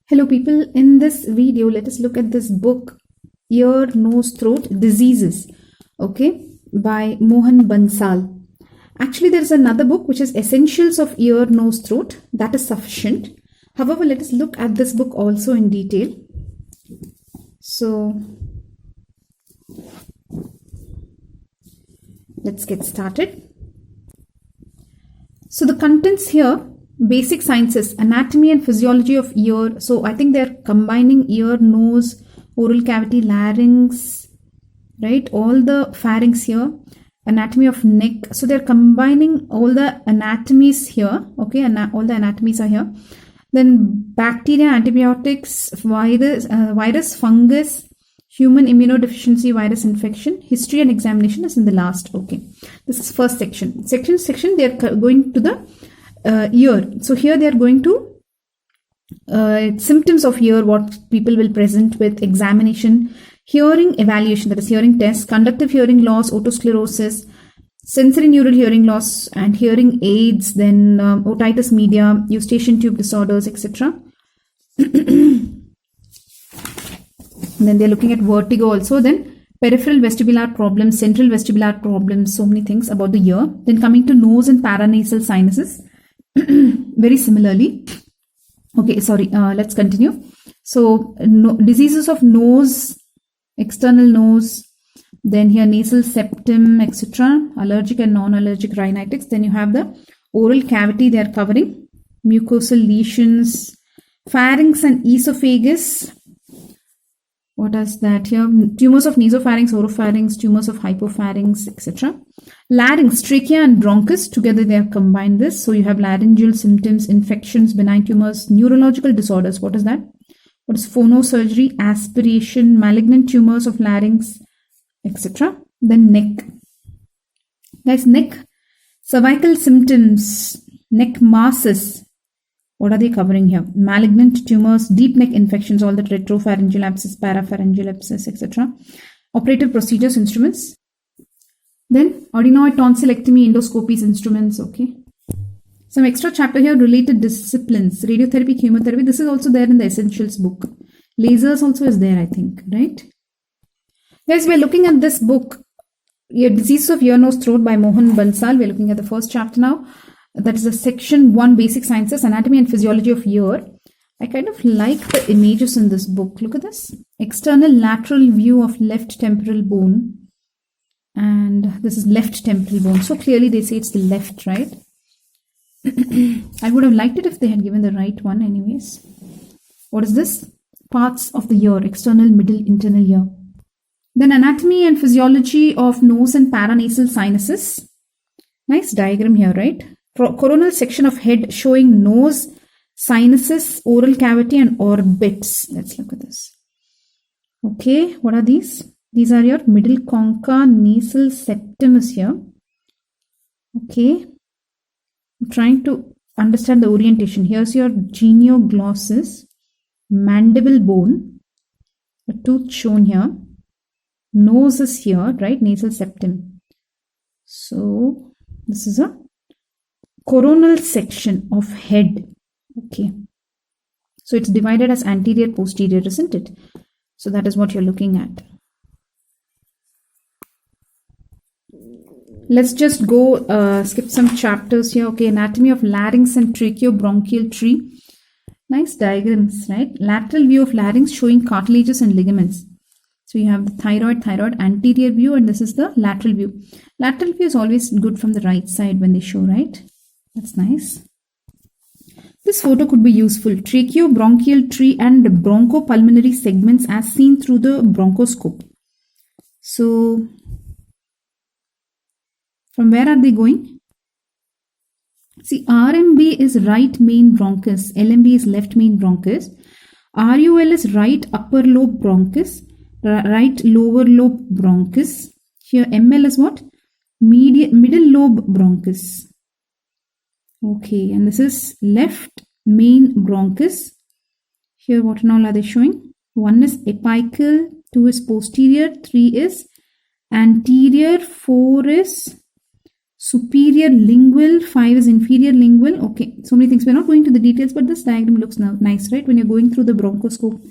Hello people, in this video let us look at this book Ear, Nose, Throat Diseases, okay, by Mohan Bansal. Actually there is another book which is Essentials of Ear, Nose, Throat. That is sufficient. However, let us look at this book also in detail. So let's get started. So the contents here: basic sciences, anatomy and physiology of ear. So I think they're combining ear, nose, oral cavity, larynx, right? All the pharynx here. Anatomy of neck. So they're combining all the anatomies here. Okay, and all the anatomies are here. Then bacteria, antibiotics, virus, fungus, human immunodeficiency virus infection, history and examination is in the last. Okay, this is first section. Second section, they are going to the ear. So here they are going to symptoms of ear, what people will present with, examination, hearing evaluation, that is hearing tests, conductive hearing loss, otosclerosis, sensory neural hearing loss and hearing aids, then otitis media, eustachian tube disorders, etc. Then they're looking at vertigo also, then peripheral vestibular problems, central vestibular problems, so many things about the ear. Then coming to nose and paranasal sinuses, very similarly. Okay, sorry, let's continue. So diseases of nose, external nose, then here nasal septum, etc., allergic and non-allergic rhinitis. Then you have the oral cavity, they are covering mucosal lesions, pharynx and esophagus. What is that here? Tumors of nasopharynx, oropharynx, tumors of hypopharynx, etc. Larynx, trachea and bronchus, together they have combined this. So you have laryngeal symptoms, infections, benign tumors, neurological disorders. What is that? What is phonosurgery, aspiration, malignant tumors of larynx, etc. Then neck. Guys, neck, cervical symptoms, neck masses. What are they covering here? Malignant tumors, deep neck infections, all that retropharyngeal abscess, parapharyngeal abscess, etc. Operative procedures, instruments. Then adenoid tonsillectomy, endoscopies, instruments. Okay. Some extra chapter here, related disciplines, radiotherapy, chemotherapy. This is also there in the essentials book. Lasers also is there, I think, right? Guys, we're looking at this book, Diseases of Ear, Nose, Throat by Mohan Bansal. We're looking at the first chapter now. That is a section 1, basic sciences, anatomy and physiology of ear. I kind of like the images in this book. Look at this. External lateral view of left temporal bone. And this is left temporal bone. So clearly they say it's the left, right? I would have liked it if they had given the right one anyways. What is this? Parts of the ear, external, middle, internal ear. Then anatomy and physiology of nose and paranasal sinuses. Nice diagram here, right? Coronal section of head showing nose, sinuses, oral cavity and orbits. Let's look at this. Okay, what are these? These are your middle concha, nasal septum is here. Okay, I'm trying to understand the orientation. Here's your genioglossus, mandible bone, a tooth shown here. Nose is here, right? Nasal septum. So this is a coronal section of head. Okay. So it's divided as anterior, posterior, isn't it? So that is what you're looking at. Let's just go skip some chapters here. Okay, anatomy of larynx and tracheobronchial tree. Nice diagrams, right? Lateral view of larynx showing cartilages and ligaments. So you have the thyroid, anterior view, and this is the lateral view. Lateral view is always good from the right side when they show, right? That's nice. This photo could be useful. Tracheobronchial tree and bronchopulmonary segments as seen through the bronchoscope. So, from where are they going? See, RMB is right main bronchus. LMB is left main bronchus. RUL is right upper lobe bronchus. Right lower lobe bronchus. Here ML is what? Middle lobe bronchus. Okay, and this is left main bronchus. Here what and all are they showing? 1 is apical, 2 is posterior, 3 is anterior, 4 is superior lingual, 5 is inferior lingual. Okay, so many things. We're not going to the details, but this diagram looks nice, right? When you're going through the bronchoscope,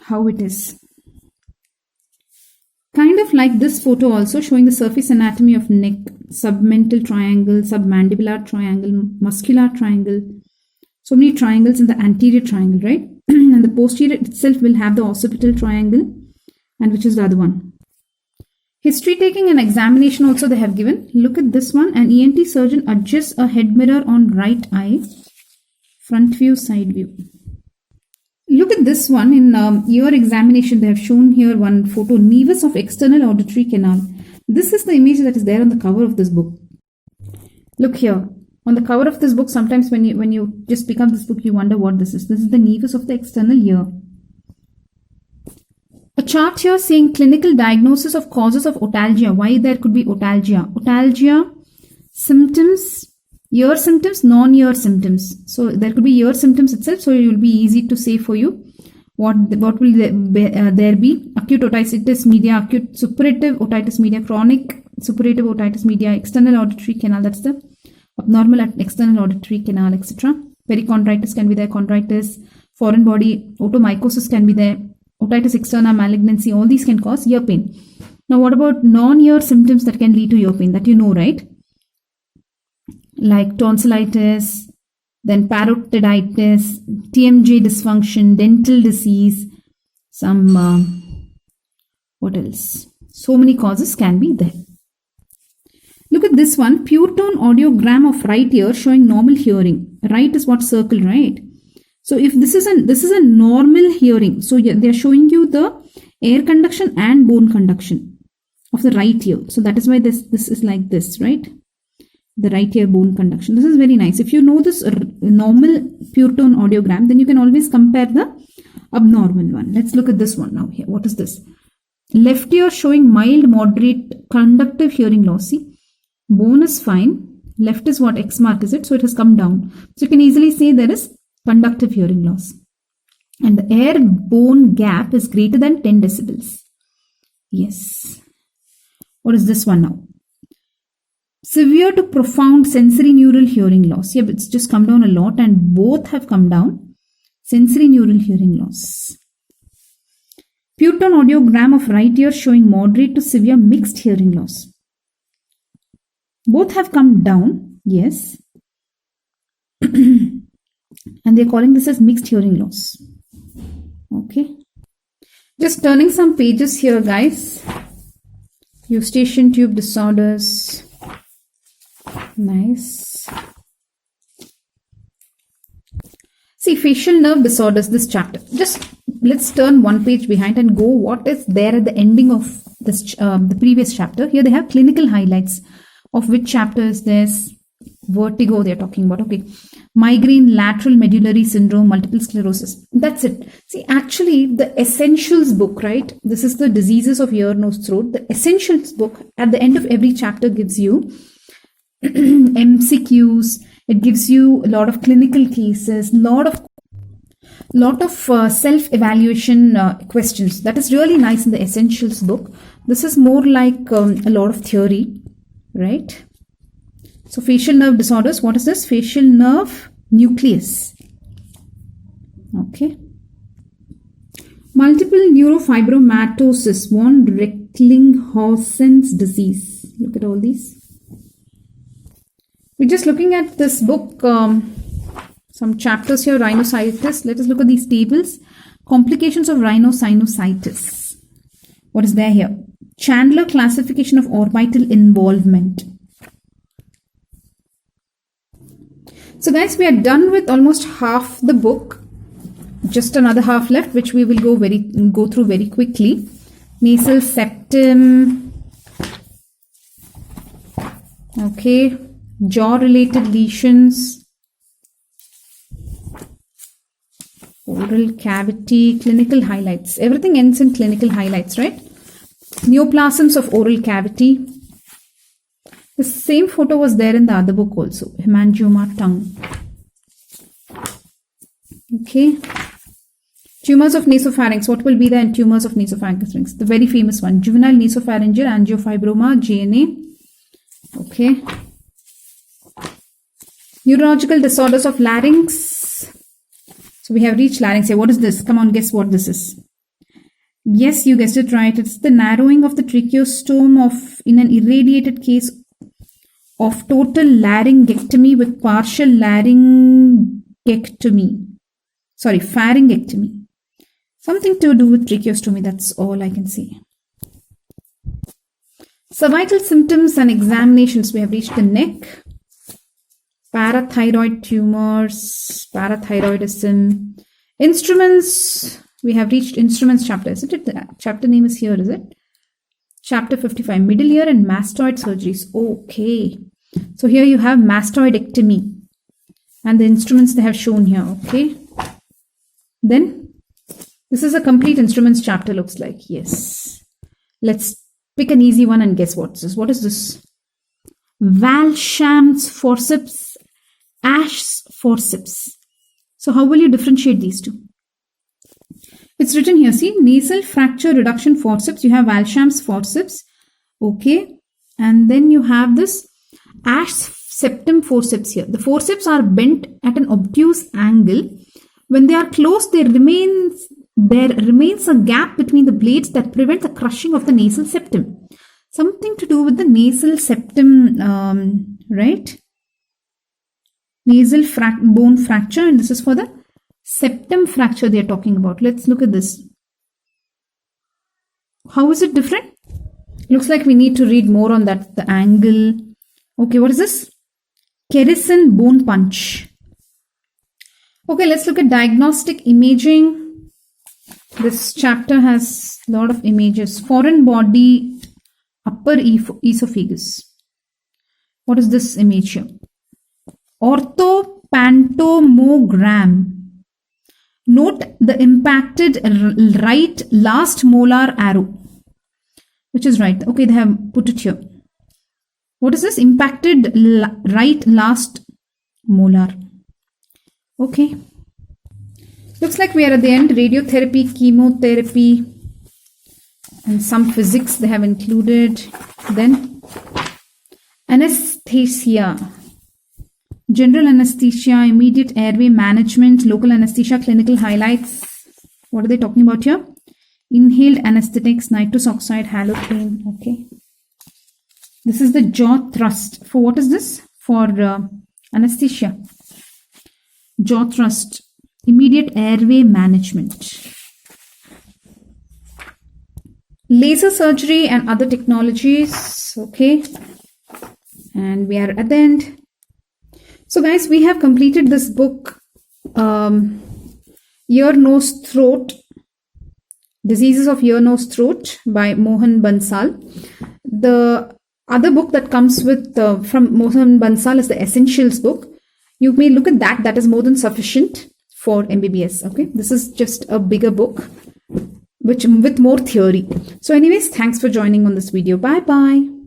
how it is. Kind of like this photo also, showing the surface anatomy of neck, submental triangle, submandibular triangle, muscular triangle. So many triangles in the anterior triangle, right? And the posterior itself will have the occipital triangle. And which is the other one? History taking and examination also they have given. Look at this one. An ENT surgeon adjusts a head mirror on right eye. Front view, side view. Look at this one. In ear examination, they have shown here one photo. Nevus of external auditory canal. This is the image that is there on the cover of this book. Look here. On the cover of this book, sometimes when you just pick up this book, you wonder what this is. This is the nevus of the external ear. A chart here saying clinical diagnosis of causes of otalgia. Why there could be otalgia? Otalgia, symptoms, ear symptoms, non-ear symptoms. So there could be ear symptoms itself. So it will be easy to say for you what will there be. Acute otitis media, acute suppurative otitis media, chronic suppurative otitis media, external auditory canal. That's the abnormal external auditory canal, etc. Perichondritis can be there. Chondritis, foreign body, otomycosis can be there. Otitis externa, malignancy, all these can cause ear pain. Now, what about non-ear symptoms that can lead to ear pain? That you know, right? Like tonsillitis, then parotiditis, TMJ dysfunction, dental disease, some, what else? So many causes can be there. Look at this one, pure tone audiogram of right ear showing normal hearing. Right is what? Circle, right? So if this is a normal hearing, so they are showing you the air conduction and bone conduction of the right ear. So that is why this is like this, right? The right ear bone conduction. This is very nice. If you know this normal pure tone audiogram, then you can always compare the abnormal one. Let's look at this one now here. What is this? Left ear showing mild, moderate, conductive hearing loss. See, bone is fine. Left is what? X mark is it? So it has come down. So you can easily say there is conductive hearing loss. And the air bone gap is greater than 10 decibels. Yes. What is this one now? Severe to profound sensory neural hearing loss. Yeah, but it's just come down a lot and both have come down. Sensory neural hearing loss. Pure tone audiogram of right ear showing moderate to severe mixed hearing loss. Both have come down. Yes. And they're calling this as mixed hearing loss. Okay. Just turning some pages here, guys. Eustachian tube disorders. Nice. See, facial nerve disorders, this chapter. Just let's turn one page behind and go what is there at the ending of this the previous chapter. Here they have clinical highlights of which chapter is this. Vertigo they're talking about. Okay. Migraine, lateral medullary syndrome, multiple sclerosis. That's it. See, actually, the essentials book, right? This is the diseases of ear, nose, throat. The essentials book at the end of every chapter gives you MCQs. It gives you a lot of clinical cases, lot of self-evaluation questions. That is really nice in the essentials book. This is more like a lot of theory, right? So facial nerve disorders, what is this? Facial nerve nucleus. Okay. Multiple neurofibromatosis, von Recklinghausen's disease. Look at all these. We're just looking at this book, some chapters here, rhinosinusitis. Let us look at these tables. Complications of rhinosinusitis. What is there here? Chandler classification of orbital involvement. So guys, we are done with almost half the book. Just another half left, which we will go through very quickly. Nasal septum. Okay. Jaw-related lesions. Oral cavity. Clinical highlights. Everything ends in clinical highlights, right? Neoplasms of oral cavity. The same photo was there in the other book also. Hemangioma tongue. Okay. Tumors of nasopharynx. What will be there in tumors of nasopharynx? The very famous one. Juvenile nasopharyngeal angiofibroma, JNA. Okay. Neurological disorders of larynx. So we have reached larynx here. What is this? Come on, guess what this is. Yes, you guessed it right. It's the narrowing of the tracheostome in an irradiated case of total laryngectomy with partial pharyngectomy. Something to do with tracheostomy, that's all I can see. Cervical symptoms and examinations. We have reached the neck. Parathyroid tumors, parathyroidism. Instruments. We have reached instruments chapter. Isn't it? The chapter name is here, is it? Chapter 55. Middle ear and mastoid surgeries. Okay. So here you have mastoidectomy. And the instruments they have shown here. Okay. Then, this is a complete instruments chapter looks like. Yes. Let's pick an easy one and guess what this is. What is this? Walsham's forceps, Asch's forceps. So how will you differentiate these two? It's written here, see, nasal fracture reduction forceps. You have Walsham's forceps. Okay. And then you have this Asch's septum forceps here. The forceps are bent at an obtuse angle. When they are closed, there remains a gap between the blades that prevent the crushing of the nasal septum. Something to do with the nasal septum, right? Nasal bone fracture, and this is for the septum fracture they are talking about. Let's look at this. How is it different? Looks like we need to read more on that. The angle. Okay, what is this? Kerrison bone punch. Okay, let's look at diagnostic imaging. This chapter has a lot of images. Foreign body, upper esophagus. What is this image here? Orthopantomogram. Note the impacted right last molar arrow. Which is right. Okay, they have put it here. What is this? Impacted right last molar. Okay. Looks like we are at the end. Radiotherapy, chemotherapy, and some physics they have included. Then anesthesia. General anesthesia, immediate airway management, local anesthesia, clinical highlights. What are they talking about here? Inhaled anesthetics, nitrous oxide, halothane. Okay. This is the jaw thrust. For what is this? For anesthesia. Jaw thrust. Immediate airway management. Laser surgery and other technologies. Okay. And we are at the end. So guys, we have completed this book, Ear, Nose, Throat, Diseases of Ear, Nose, Throat by Mohan Bansal. The other book that comes with from Mohan Bansal is the Essentials book. You may look at that. That is more than sufficient for MBBS. Okay, this is just a bigger book with more theory. So anyways, thanks for joining on this video. Bye bye.